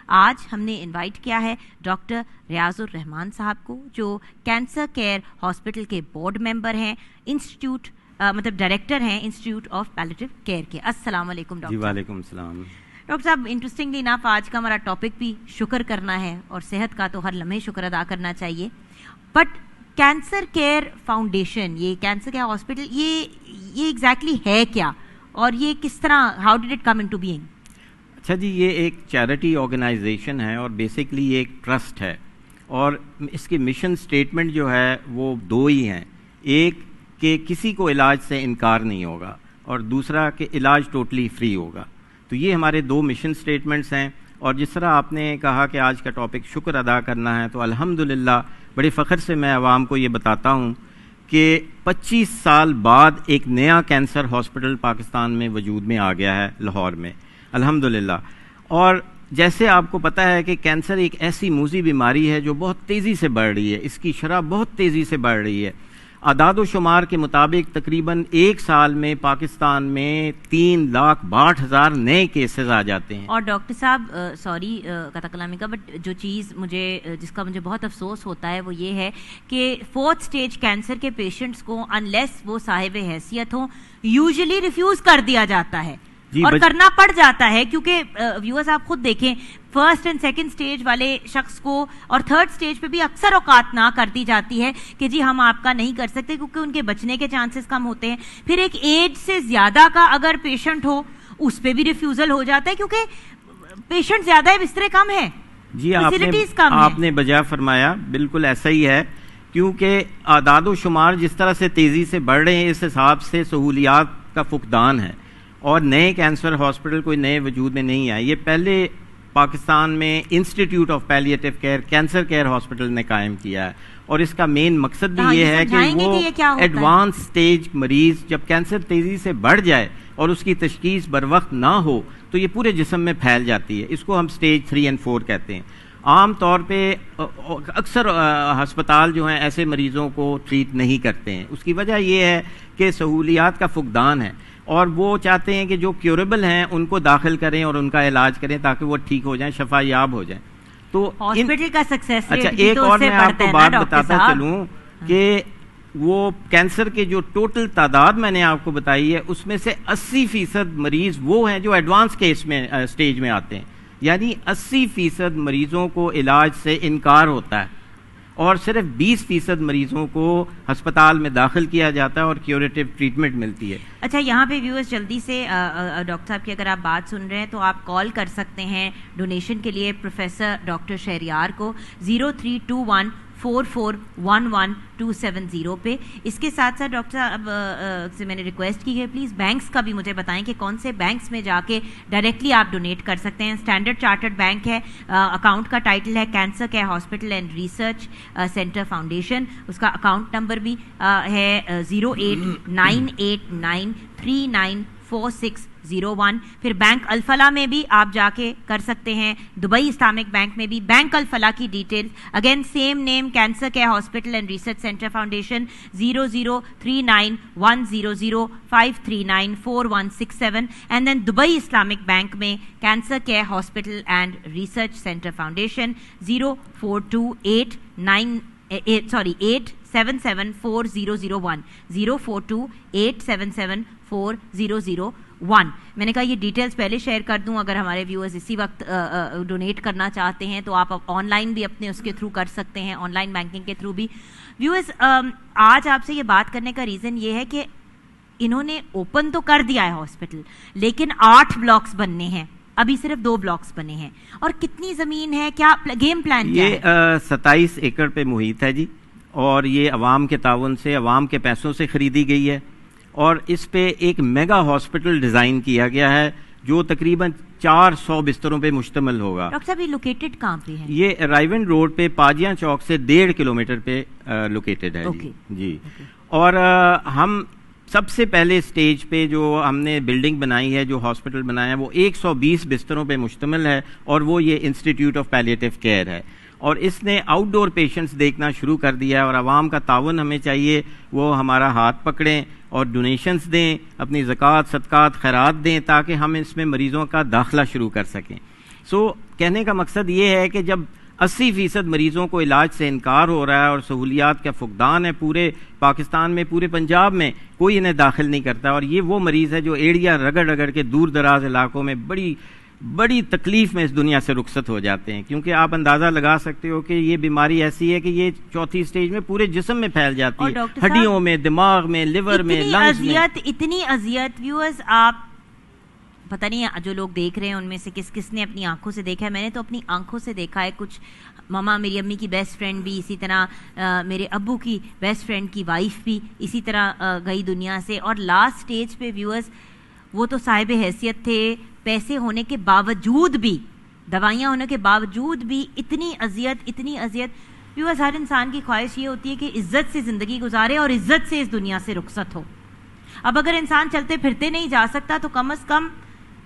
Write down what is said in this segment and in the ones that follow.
آج ہم نے انوائٹ کیا ہے ڈاکٹر ریاض الرحمان صاحب کو، جو کینسر کیئر ہاسپٹل کے بورڈ ممبر ہیں، انسٹیٹیوٹ ڈائریکٹر ہیں انسٹیٹیوٹ آف پیلیٹیو کیئر کے۔ السلام علیکم ڈاکٹر۔ جی وعلیکم السلام۔ ڈاکٹر صاحب، انٹرسٹنگلی انف آج کا ہمارا ٹاپک بھی شکر کرنا ہے، اور صحت کا تو ہر لمحے شکر ادا کرنا چاہیے، بٹ کینسر کیئر فاؤنڈیشن، یہ کینسر کیئر ہاسپٹل، یہ ایگزیکٹلی ہے کیا، اور یہ کس طرح، how did it come into being? اچھا جی، یہ ایک چیریٹی آرگنائزیشن ہے اور بیسکلی یہ ایک ٹرسٹ ہے، اور اس کی مشن سٹیٹمنٹ جو ہے وہ دو ہی ہیں، ایک کہ کسی کو علاج سے انکار نہیں ہوگا، اور دوسرا کہ علاج ٹوٹلی فری ہوگا۔ تو یہ ہمارے دو مشن سٹیٹمنٹس ہیں، اور جس طرح آپ نے کہا کہ آج کا ٹاپک شکر ادا کرنا ہے، تو الحمدللہ بڑے فخر سے میں عوام کو یہ بتاتا ہوں کہ 25 سال بعد ایک نیا کینسر ہاسپٹل پاکستان میں وجود میں آ گیا ہے لاہور میں، الحمدللہ۔ اور جیسے آپ کو پتہ ہے کہ کینسر ایک ایسی موذی بیماری ہے جو بہت تیزی سے بڑھ رہی ہے، اس کی شرح بہت تیزی سے بڑھ رہی ہے۔ اعداد و شمار کے مطابق تقریباً ایک سال میں پاکستان میں 3,62,000 نئے کیسز آ جاتے ہیں۔ اور ڈاکٹر صاحب، سوری قطع کلامی کا، بٹ جو چیز جس کا مجھے بہت افسوس ہوتا ہے وہ یہ ہے کہ 4th اسٹیج کینسر کے پیشنٹس کو انلیس وہ صاحب حیثیت ہوں، یوزلی ریفیوز کر دیا جاتا ہے، اور کرنا پڑ جاتا ہے، کیونکہ ویورز آپ خود دیکھیں، 1st اینڈ 2nd اسٹیج والے شخص کو اور 3rd اسٹیج پہ بھی اکثر اوقات نہ کر دی جاتی ہے کہ جی ہم آپ کا نہیں کر سکتے، کیونکہ ان کے بچنے کے چانسز کم ہوتے ہیں۔ پھر ایک ایج سے زیادہ کا اگر پیشنٹ ہو، اس پہ بھی ریفیوزل ہو جاتا ہے، کیونکہ پیشنٹ زیادہ ہے، بسترے کم ہیں، جی فیسلٹیز کم ہیں۔ آپ نے بجا فرمایا، بالکل ایسا ہی ہے، کیونکہ اعداد و شمار جس طرح سے تیزی سے بڑھ رہے ہیں، اس حساب سے سہولیات کا فقدان ہے، اور نئے کینسر ہاسپٹل کوئی نئے وجود میں نہیں آئے۔ یہ پہلے پاکستان میں institute of palliative care cancer care hospital نے قائم کیا ہے، اور اس کا مین مقصد بھی یہ ہے کہ وہ ایڈوانس سٹیج مریض جب کینسر تیزی سے بڑھ جائے اور اس کی تشخیص بر وقت نہ ہو تو یہ پورے جسم میں پھیل جاتی ہے، اس کو ہم سٹیج 3 اور 4 کہتے ہیں۔ عام طور پہ اکثر ہسپتال جو ہیں ایسے مریضوں کو ٹریٹ نہیں کرتے ہیں، اس کی وجہ یہ ہے کہ سہولیات کا فقدان ہے، اور وہ چاہتے ہیں کہ جو کیوریبل ہیں ان کو داخل کریں اور ان کا علاج کریں تاکہ وہ ٹھیک ہو جائیں، شفا یاب ہو جائیں۔ تو ہاسپٹل کا سکسیس ریٹ، اچھا ایک اور میں آپ کو بات بتاتا چلوں کہ وہ کینسر کے جو ٹوٹل تعداد میں نے آپ کو بتائی ہے، اس میں سے 80% مریض وہ ہیں جو ایڈوانس کیس میں سٹیج میں آتے ہیں، یعنی 80% مریضوں کو علاج سے انکار ہوتا ہے، اور صرف 20% مریضوں کو ہسپتال میں داخل کیا جاتا ہے اور کیوریٹیو ٹریٹمنٹ ملتی ہے۔ اچھا، یہاں پہ ویورز جلدی سے ڈاکٹر صاحب کی اگر آپ بات سن رہے ہیں تو آپ کال کر سکتے ہیں ڈونیشن کے لیے پروفیسر ڈاکٹر شہریار کو 03214411 پہ۔ اس کے ساتھ ساتھ ڈاکٹر صاحب سے میں نے ریکویسٹ کی ہے پلیز بینکس کا بھی مجھے بتائیں کہ کون سے بینکس میں جا کے ڈائریکٹلی آپ ڈونیٹ کر سکتے ہیں۔ اسٹینڈرڈ چارٹرڈ بینک ہے، اکاؤنٹ کا ٹائٹل ہے cancer care hospital and research centre foundation, اس کا اکاؤنٹ نمبر بھی ہے 08989394601۔ پھر بینک الفلاح میں بھی آپ جا کے کر سکتے ہیں، دبئی اسلامک بینک میں بھی بینک الفلاح کی detail again same name cancer care hospital and research centre foundation 00391005394167، and then Dubai Islamic bank میں cancer care hospital and research centre foundation 04287740001 04287740001۔ میں نے کہا یہ ڈیٹیلز پہلے شیئر کر دوں، اگر ہمارے ویورز اسی وقت ڈونیٹ کرنا چاہتے ہیں تو آپ آن لائن بھی اپنے اس کے تھرو کر سکتے ہیں، آن لائن بینکنگ کے تھرو بھی۔ ویورز، آج آپ سے یہ بات کرنے کا ریزن یہ ہے کہ انہوں نے اوپن تو کر دیا ہے ہاسپٹل، لیکن 8 بلاکس بننے ہیں، ابھی صرف 2 بلاکس بنے ہیں، اور کتنی زمین ہے، کیا گیم پلان کیا ہے؟ یہ 27 ایکڑ پہ محیط ہے جی، اور یہ عوام کے تعاون سے، عوام کے پیسوں سے خریدی گئی ہے، اور اس پہ ایک میگا ہاسپٹل ڈیزائن کیا گیا ہے جو تقریباً 400 بستروں پہ مشتمل ہوگا۔ ڈاکٹر صاحب یہ لوکیٹڈ کہاں پہ ہے؟ یہ رائیون روڈ پہ پاجیاں چوک سے 1.5 کلومیٹر پہ لوکیٹڈ ہے جی۔ اور ہم سب سے پہلے سٹیج پہ جو ہم نے بلڈنگ بنائی ہے، جو ہاسپٹل بنایا ہے، وہ 120 بستروں پہ مشتمل ہے، اور وہ یہ انسٹیٹیوٹ آف پیلیٹیو کیئر ہے، اور اس نے آؤٹ ڈور پیشنٹس دیکھنا شروع کر دیا ہے، اور عوام کا تعاون ہمیں چاہیے وہ ہمارا ہاتھ پکڑیں اور ڈونیشنز دیں، اپنی زکوٰۃ صدقات خیرات دیں، تاکہ ہم اس میں مریضوں کا داخلہ شروع کر سکیں۔ کہنے کا مقصد یہ ہے کہ جب 80% مریضوں کو علاج سے انکار ہو رہا ہے اور سہولیات کا فقدان ہے پورے پاکستان میں، پورے پنجاب میں کوئی انہیں داخل نہیں کرتا، اور یہ وہ مریض ہے جو ایڑیاں رگڑ رگڑ کے دور دراز علاقوں میں بڑی تکلیف میں اس دنیا سے رخصت ہو جاتے ہیں، کیونکہ آپ اندازہ لگا سکتے ہو کہ یہ بیماری ایسی ہے کہ یہ چوتھی سٹیج میں پورے جسم میں پھیل جاتی ہے، ہڈیوں میں، دماغ میں، لیور میں، لنگز میں۔ اتنی اذیت ویورز، آپ پتہ نہیں جو لوگ دیکھ رہے ہیں ان میں سے کس کس نے اپنی آنکھوں سے دیکھا ہے، میں نے تو اپنی آنکھوں سے دیکھا ہے۔ کچھ ماما، میری امی کی بیسٹ فرینڈ بھی اسی طرح، میرے ابو کی بیسٹ فرینڈ کی وائف بھی اسی طرح گئی دنیا سے، اور لاسٹ سٹیج پہ ویورز وہ تو صاحب حیثیت تھے، پیسے ہونے کے باوجود بھی، دوائیاں ہونے کے باوجود بھی اتنی اذیت۔ ویورز، ہر انسان کی خواہش یہ ہوتی ہے کہ عزت سے زندگی گزارے اور عزت سے اس دنیا سے رخصت ہو۔ اب اگر انسان چلتے پھرتے نہیں جا سکتا تو کم از کم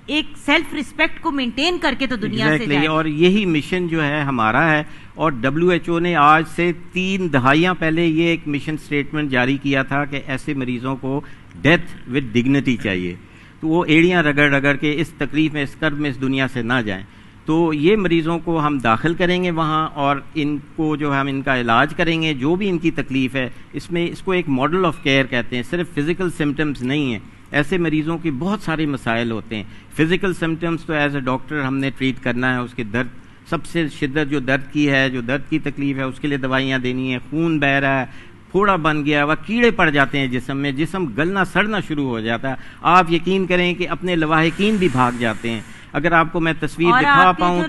ایک سیلف ریسپیکٹ کو مینٹین کر کے تو دنیا سے جائے۔ اور یہی مشن جو ہے ہمارا ہے، اور WHO نے آج سے 3 دہائیاں پہلے یہ ایک مشن سٹیٹمنٹ جاری کیا تھا کہ ایسے مریضوں کو ڈیتھ ود ڈگنیٹی چاہیے، تو وہ ایڑیاں رگڑ رگڑ کے اس تکلیف میں، اس کرب میں اس دنیا سے نہ جائیں۔ تو یہ مریضوں کو ہم داخل کریں گے وہاں، اور ان کو جو ہم ان کا علاج کریں گے، جو بھی ان کی تکلیف ہے، اس کو ایک ماڈل آف کیئر کہتے ہیں، صرف فزیکل سمٹمز نہیں ہیں۔ ایسے مریضوں کے بہت سارے مسائل ہوتے ہیں۔ فزیکل سمٹمز تو ایز اے ڈاکٹر ہم نے ٹریٹ کرنا ہے، اس کے درد، سب سے شدت جو درد کی ہے، جو درد کی تکلیف ہے، اس کے لیے دوائیاں دینی ہیں، خون بہہ رہا ہے، پھوڑا بن گیا، وہ کیڑے پڑ جاتے ہیں جسم میں، جسم گلنا سڑنا شروع ہو جاتا ہے، آپ یقین کریں کہ اپنے لواحقین بھی بھاگ جاتے ہیں۔ اگر آپ کو میں تصویر دکھا پاؤں تو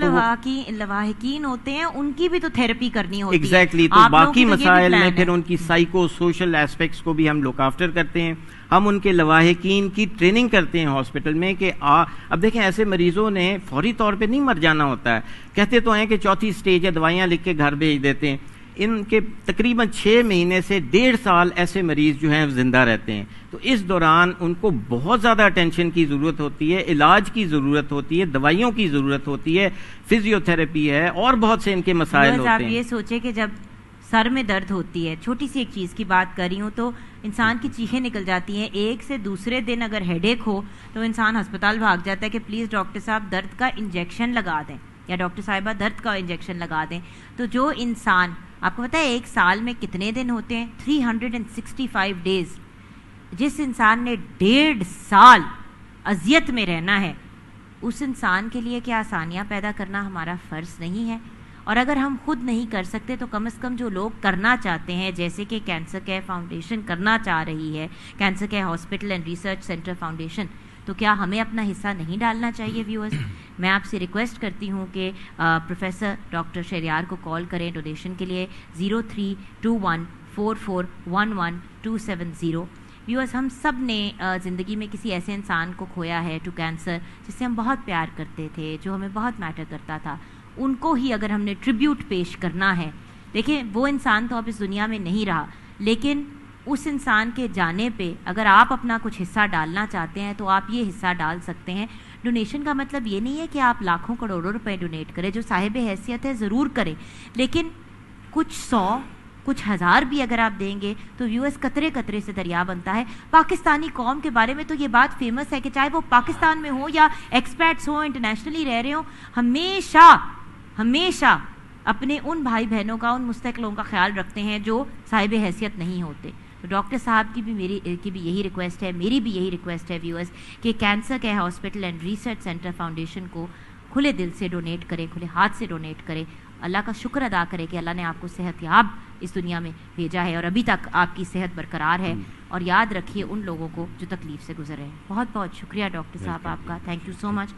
لواحقین ہوتے ہیں، ان کی بھی تو تھیراپی کرنی ہوتی ہے۔ ایگزیکٹلی، تو باقی مسائل میں پھر ان کی سائیکو سوشل ایسپیکٹس کو بھی ہم لک آفٹر کرتے ہیں۔ ہم ان کے لواحقین کی ٹریننگ کرتے ہیں ہاسپٹل میں کہ اب دیکھیں ایسے مریضوں نے فوری طور پہ نہیں مر جانا ہوتا ہے، کہتے تو ہیں کہ چوتھی سٹیج ہے، دوائیاں لکھ کے گھر بھیج دیتے ہیں۔ ان کے تقریباً 6 مہینے سے 1.5 سال ایسے مریض جو ہیں زندہ رہتے ہیں، تو اس دوران ان کو بہت زیادہ اٹینشن کی ضرورت ہوتی ہے، علاج کی ضرورت ہوتی ہے، دوائیوں کی ضرورت ہوتی ہے، فزیو تھراپی ہے، اور بہت سے ان کے مسائل ہوتے ہیں۔ آپ یہ سوچیں کہ جب سر میں درد ہوتی ہے، چھوٹی سی ایک چیز کی بات کر رہی ہوں، تو انسان کی چیخیں نکل جاتی ہیں۔ ایک سے دوسرے دن اگر ہیڈ ایک ہو تو انسان ہسپتال بھاگ جاتا ہے کہ پلیز ڈاکٹر صاحب درد کا انجیکشن لگا دیں، یا ڈاکٹر صاحبہ درد کا انجیکشن لگا دیں۔ تو جو انسان، آپ کو پتہ ہے ایک سال میں کتنے دن ہوتے ہیں؟ 365 ڈیز۔ جس انسان نے 1.5 سال اذیت میں رہنا ہے، اس انسان کے لیے کیا آسانیاں پیدا کرنا ہمارا فرض نہیں ہے؟ اور اگر ہم خود نہیں کر سکتے تو کم از کم جو لوگ کرنا چاہتے ہیں، جیسے کہ کینسر کیئر فاؤنڈیشن کرنا چاہ رہی ہے، cancer care hospital and research centre foundation, تو کیا ہمیں اپنا حصہ نہیں ڈالنا چاہیے؟ ویورز، میں آپ سے ریکویسٹ کرتی ہوں کہ پروفیسر ڈاکٹر شہریار کو کال کریں ڈونیشن کے لیے 03214411 ویورز، ہم سب نے زندگی میں کسی ایسے انسان کو کھویا ہے ٹو کینسر جس سے ہم بہت پیار کرتے تھے، جو ہمیں بہت میٹر کرتا تھا۔ ان کو ہی اگر ہم نے ٹریبیوٹ پیش کرنا ہے، دیکھیں وہ انسان تو اب اس دنیا میں نہیں رہا، لیکن اس انسان کے جانے پہ اگر آپ اپنا کچھ حصہ ڈالنا چاہتے ہیں تو آپ یہ حصہ ڈال سکتے ہیں۔ ڈونیشن کا مطلب یہ نہیں ہے کہ آپ لاکھوں کروڑوں روپے ڈونیٹ کریں، جو صاحب حیثیت ہے ضرور کریں، لیکن کچھ 100 کچھ 1000 بھی اگر آپ دیں گے تو ویورز قطرے قطرے سے دریا بنتا ہے۔ پاکستانی قوم کے بارے میں تو یہ بات فیمس ہے کہ چاہے وہ پاکستان میں ہوں یا ایکسپیٹس ہوں، انٹرنیشنلی رہ رہے ہوں، ہمیشہ اپنے ان بھائی بہنوں کا، ان مستحق لوگوں کا خیال رکھتے ہیں جو صاحب حیثیت نہیں ہوتے۔ تو ڈاکٹر صاحب کی بھی یہی ریکویسٹ ہے، میری بھی یہی ریکویسٹ ہے ویورز، کہ cancer care hospital and research centre foundation کو کھلے دل سے ڈونیٹ کرے، کھلے ہاتھ سے ڈونیٹ کرے۔ اللہ کا شکر ادا کرے کہ اللہ نے آپ کو صحت یاب اس دنیا میں بھیجا ہے اور ابھی تک آپ کی صحت برقرار ہے، اور یاد رکھیے ان لوگوں کو جو تکلیف سے گزر رہے ہیں۔ بہت بہت شکریہ ڈاکٹر صاحب آپ کا، تھینک یو سو مچ۔